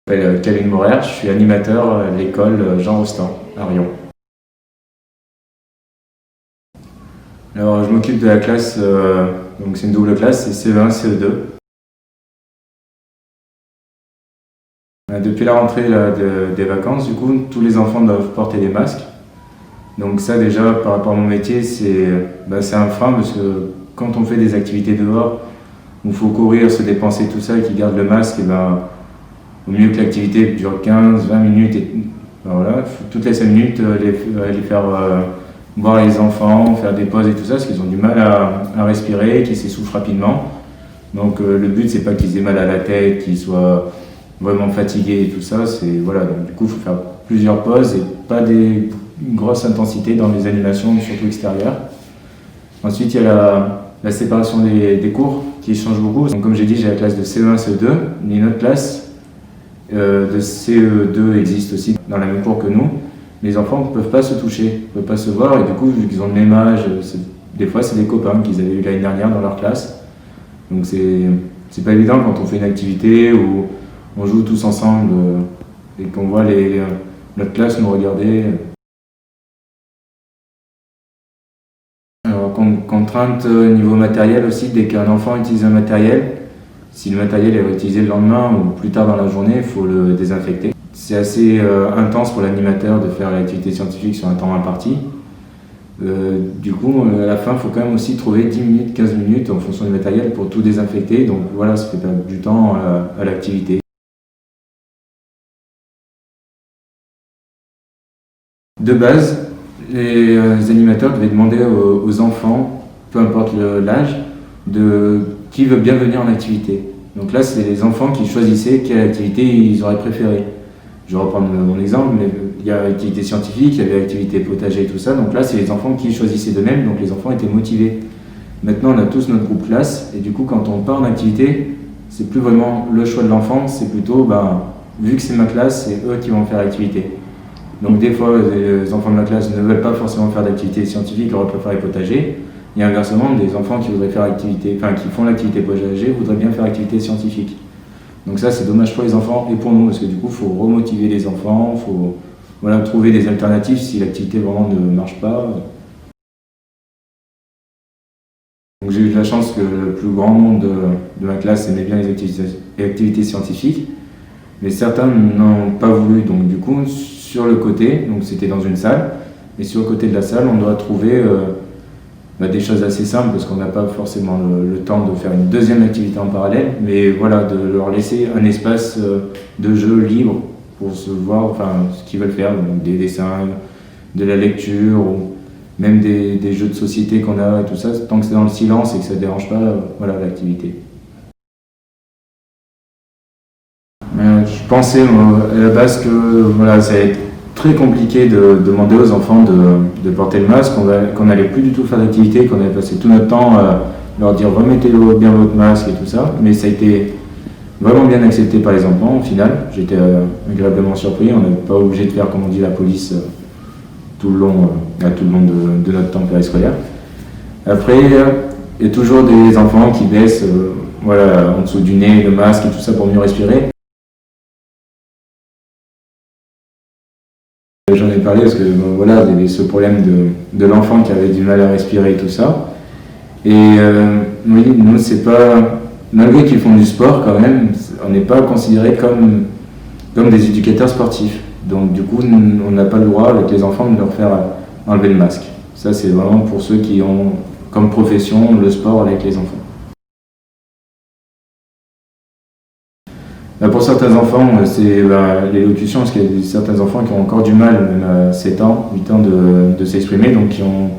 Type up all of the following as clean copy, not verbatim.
Je m'appelle Kevin Morer, je suis animateur à l'école Jean Rostand à Riom. Alors je m'occupe de la classe, donc c'est une double classe, c'est CE1, CE2. Depuis la rentrée des vacances, du coup, tous les enfants doivent porter des masques. Donc ça déjà, par rapport à mon métier, c'est un frein parce que quand on fait des activités dehors, où il faut courir, se dépenser, tout ça, et qu'ils gardent le masque, au mieux que l'activité dure 15-20 minutes, voilà, toutes les 5 minutes, les faire boire les enfants, faire des pauses et tout ça, parce qu'ils ont du mal à respirer, qu'ils s'essoufflent rapidement. Donc le but, c'est pas qu'ils aient mal à la tête, qu'ils soient vraiment fatigués et tout ça. Voilà, donc, du coup, il faut faire plusieurs pauses et pas des grosses intensités dans les animations, surtout extérieures. Ensuite, il y a la séparation des cours qui change beaucoup. Donc, comme j'ai dit, j'ai la classe de CE1, CE2, mais une autre classe de CE2 existe aussi dans la même cour que nous. Les enfants ne peuvent pas se toucher, ne peuvent pas se voir, et du coup, vu qu'ils ont le même âge, des fois, c'est des copains qu'ils avaient eu l'année dernière dans leur classe. Donc, c'est pas évident quand on fait une activité où on joue tous ensemble et qu'on voit notre classe nous regarder. Alors, contrainte niveau matériel aussi, dès qu'un enfant utilise un matériel, si le matériel est réutilisé le lendemain ou plus tard dans la journée, il faut le désinfecter. C'est assez intense pour l'animateur de faire l'activité scientifique sur un temps imparti. Du coup, à la fin, il faut quand même aussi trouver 10 minutes, 15 minutes en fonction du matériel pour tout désinfecter. Donc voilà, ça fait perdre du temps à l'activité. De base, les animateurs devaient demander aux enfants, peu importe l'âge, qui veut bien venir en activité. Donc là, c'est les enfants qui choisissaient quelle activité ils auraient préféré. Je vais reprendre mon exemple, mais il y a l'activité scientifique, il y avait l'activité potager et tout ça. Donc là, c'est les enfants qui choisissaient d'eux-mêmes, donc les enfants étaient motivés. Maintenant, on a tous notre groupe classe, et du coup, quand on part en activité, c'est plus vraiment le choix de l'enfant, c'est plutôt, vu que c'est ma classe, c'est eux qui vont faire l'activité. Donc des fois, les enfants de ma classe ne veulent pas forcément faire d'activité scientifique, ils auraient préféré potager. Et inversement, des enfants qui font l'activité potager voudraient bien faire l'activité scientifique. Donc ça, c'est dommage pour les enfants et pour nous, parce que du coup, il faut remotiver les enfants, il faut trouver des alternatives si l'activité vraiment ne marche pas. Donc j'ai eu de la chance que le plus grand nombre de ma classe aimait bien les activités scientifiques, mais certains n'ont pas voulu. Donc du coup, sur le côté, donc c'était dans une salle, et sur le côté de la salle, on doit trouver des choses assez simples parce qu'on n'a pas forcément le temps de faire une deuxième activité en parallèle, mais voilà, de leur laisser un espace de jeu libre pour se voir ce qu'ils veulent faire, donc des dessins, de la lecture, ou même des jeux de société qu'on a et tout ça, tant que c'est dans le silence et que ça ne dérange pas l'activité. Je pensais à la base que ça allait être très compliqué de demander aux enfants de porter le masque, qu'on n'allait plus du tout faire d'activité, qu'on allait passer tout notre temps à leur dire remettez bien votre masque et tout ça, mais ça a été vraiment bien accepté par les enfants au final. J'étais agréablement surpris, on n'est pas obligé de faire comme on dit la police tout le long de notre temps périscolaire. Après, il y a toujours des enfants qui baissent en dessous du nez, le masque et tout ça pour mieux respirer. J'en ai parlé parce que il y avait ce problème de l'enfant qui avait du mal à respirer et tout ça. Et oui, nous, c'est pas. Malgré qu'ils font du sport quand même, on n'est pas considérés comme des éducateurs sportifs. Donc du coup, on n'a pas le droit avec les enfants de leur faire enlever le masque. Ça, c'est vraiment pour ceux qui ont comme profession le sport avec les enfants. Pour certains enfants, c'est l'élocution, parce qu'il y a certains enfants qui ont encore du mal, même à 7 ans, 8 ans, de s'exprimer, donc qui ont...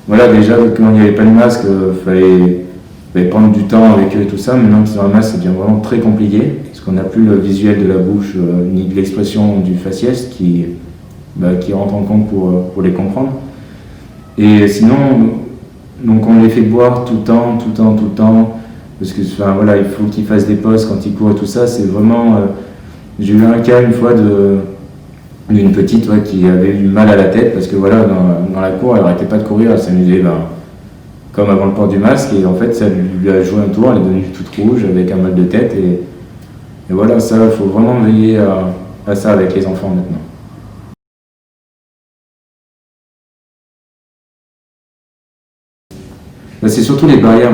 déjà, quand il n'y avait pas de masque, il fallait prendre du temps avec eux et tout ça. Maintenant qu'ils ont un masque, ça devient vraiment très compliqué, parce qu'on n'a plus le visuel de la bouche, ni de l'expression du faciès qui rentre en compte pour les comprendre. Et sinon, donc on les fait boire tout le temps, parce que il faut qu'ils fassent des pauses quand ils courent et tout ça. C'est vraiment j'ai eu un cas une fois d'une petite qui avait eu mal à la tête parce que dans la cour elle n'arrêtait pas de courir, elle s'amusait comme avant le port du masque, et en fait ça lui a joué un tour, elle est devenue toute rouge avec un mal de tête, Et voilà, ça, il faut vraiment veiller à ça avec les enfants maintenant. C'est surtout les barrières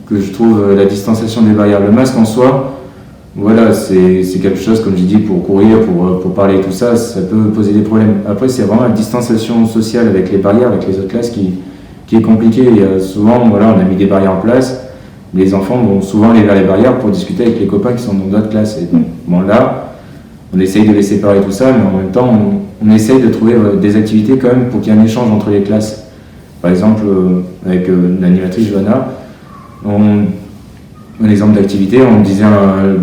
que je trouve, la distanciation des barrières. Le masque en soi, voilà, c'est quelque chose, comme j'ai dit, pour courir, pour parler, tout ça, ça peut poser des problèmes. Après, c'est vraiment la distanciation sociale avec les barrières, avec les autres classes qui est compliquée. Il y a souvent, voilà, on a mis des barrières en place. Les enfants vont souvent aller vers les barrières pour discuter avec les copains qui sont dans d'autres classes. Et donc, bon, là, on essaye de les séparer tout ça, mais en même temps, on essaye de trouver des activités quand même pour qu'il y ait un échange entre les classes. Par exemple, avec l'animatrice Johanna, un exemple d'activité, on disait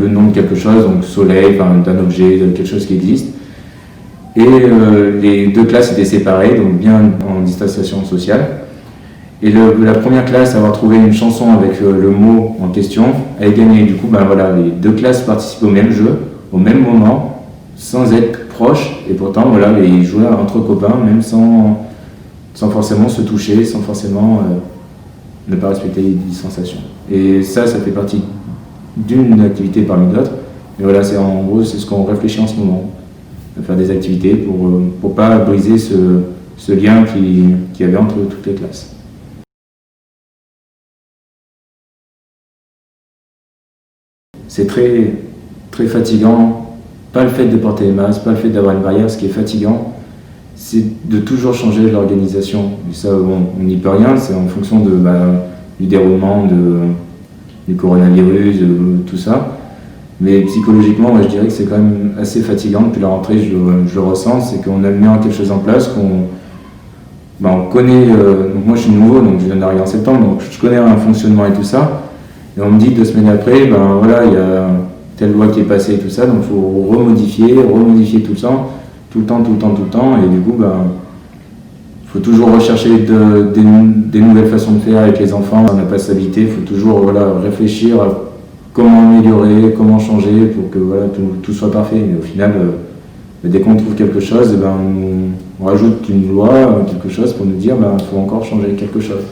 le nom de quelque chose, donc soleil, d'un objet, de quelque chose qui existe. Et les deux classes étaient séparées, donc bien en distanciation sociale. Et la première classe à avoir trouvé une chanson avec le mot en question, elle gagnait. Du coup, voilà, les deux classes participent au même jeu, au même moment, sans être proches. Et pourtant, voilà, ils jouaient entre copains, même sans forcément se toucher, sans forcément ne pas respecter les distanciations. Et ça fait partie d'une activité parmi d'autres. Et voilà, en gros, c'est ce qu'on réfléchit en ce moment, de faire des activités pour ne pas briser ce lien qu'il y avait entre toutes les classes. C'est très, très fatigant, pas le fait de porter les masques, pas le fait d'avoir une barrière, ce qui est fatigant, c'est de toujours changer l'organisation. Et ça, on n'y peut rien, c'est en fonction du déroulement du coronavirus, tout ça. Mais psychologiquement, je dirais que c'est quand même assez fatigant. Depuis la rentrée, je le ressens, c'est qu'on a mis quelque chose en place, on connaît, donc moi je suis nouveau, donc je viens d'arriver en septembre, donc je connais un fonctionnement et tout ça. Et on me dit 2 semaines après, voilà, il y a telle loi qui est passée et tout ça, donc il faut remodifier tout le temps, et du coup, il faut toujours rechercher des nouvelles façons de faire avec les enfants. On n'a pas s'habiter, il faut toujours réfléchir à comment améliorer, comment changer pour que tout soit parfait. Mais au final, dès qu'on trouve quelque chose, on rajoute une loi, quelque chose pour nous dire qu'il faut encore changer quelque chose.